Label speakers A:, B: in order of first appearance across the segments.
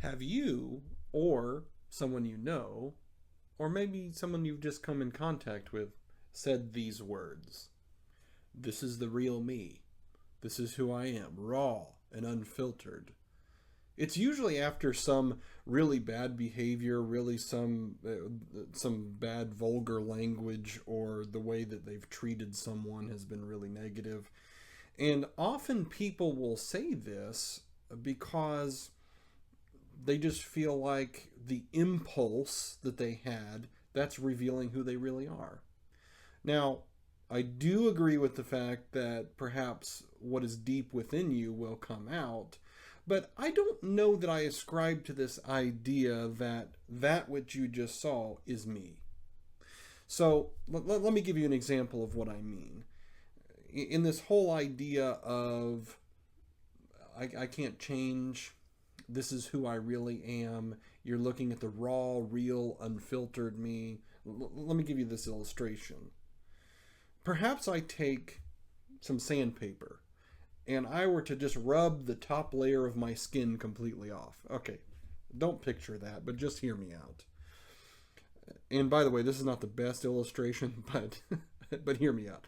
A: Have you, or someone you know, or maybe someone you've just come in contact with, said these words? This is the real me. This is who I am, raw and unfiltered. It's usually after some really bad behavior, really some bad vulgar language, or the way that they've treated someone has been really negative. And often people will say this because they just feel like the impulse that they had, that's revealing who they really are. Now, I do agree with the fact that perhaps what is deep within you will come out, but I don't know that I ascribe to this idea that that which you just saw is me. So let me give you an example of what I mean. In this whole idea of I can't change, this is who I really am, you're looking at the raw, real, unfiltered me. Let me give you this illustration. Perhaps I take some sandpaper and I were to just rub the top layer of my skin completely off. Okay, don't picture that, but just hear me out. And by the way, this is not the best illustration, but but hear me out.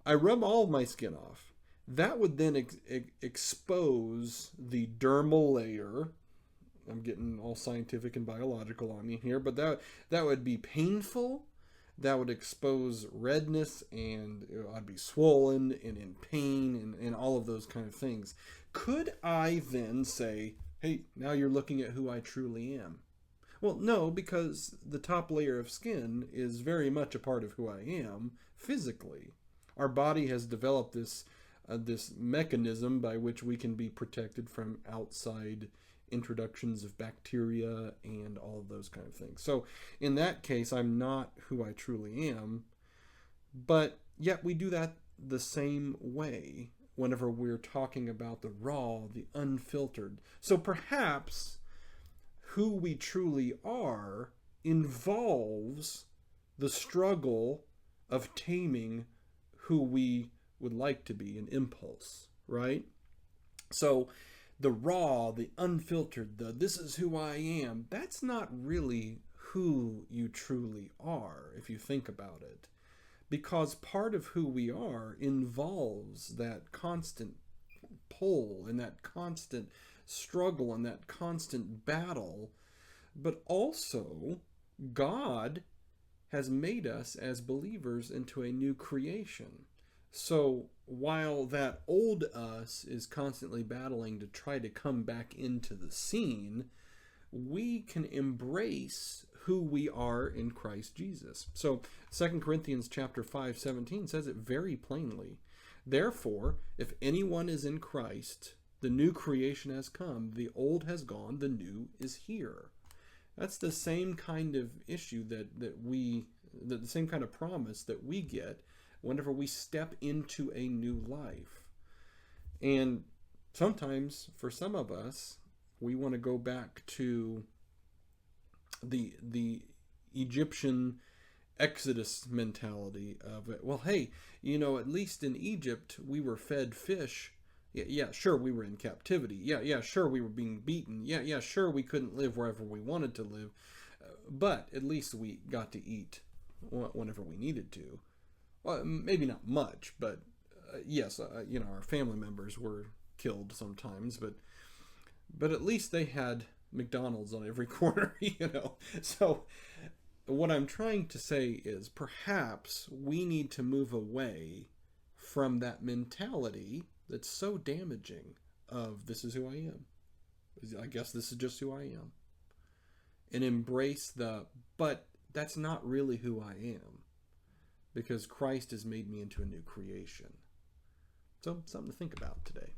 A: I rub all of my skin off. That would then expose the dermal layer. I'm getting all scientific and biological on me here, but that would be painful. That would expose redness, and I'd be swollen and in pain and all of those kind of things. Could I then say, hey, now you're looking at who I truly am? Well, no, because the top layer of skin is very much a part of who I am physically. Our body has developed this mechanism by which we can be protected from outside introductions of bacteria and all of those kind of things. So in that case, I'm not who I truly am, but yet we do that the same way whenever we're talking about the raw, the unfiltered. So perhaps who we truly are involves the struggle of taming who we would like to be, an impulse, right? So the raw, the unfiltered, the this is who I am, that's not really who you truly are if you think about it. Because part of who we are involves that constant pull and that constant struggle and that constant battle. But also, God has made us as believers into a new creation. So while that old us is constantly battling to try to come back into the scene, we can embrace who we are in Christ Jesus. So 2 Corinthians chapter 5:17 says it very plainly. Therefore, if anyone is in Christ, the new creation has come, the old has gone, the new is here. That's the same kind of issue the same kind of promise that we get whenever we step into a new life. And sometimes, for some of us, we want to go back to the Egyptian Exodus mentality of it. Well, hey, at least in Egypt, we were fed fish. Yeah, sure, we were in captivity. Yeah, sure, we were being beaten. Yeah, sure, we couldn't live wherever we wanted to live. But at least we got to eat whenever we needed to. Well, maybe not much, but yes, our family members were killed sometimes, but at least they had McDonald's on every corner, So what I'm trying to say is perhaps we need to move away from that mentality that's so damaging of this is who I am. I guess this is just who I am. And embrace but that's not really who I am, because Christ has made me into a new creation. So something to think about today.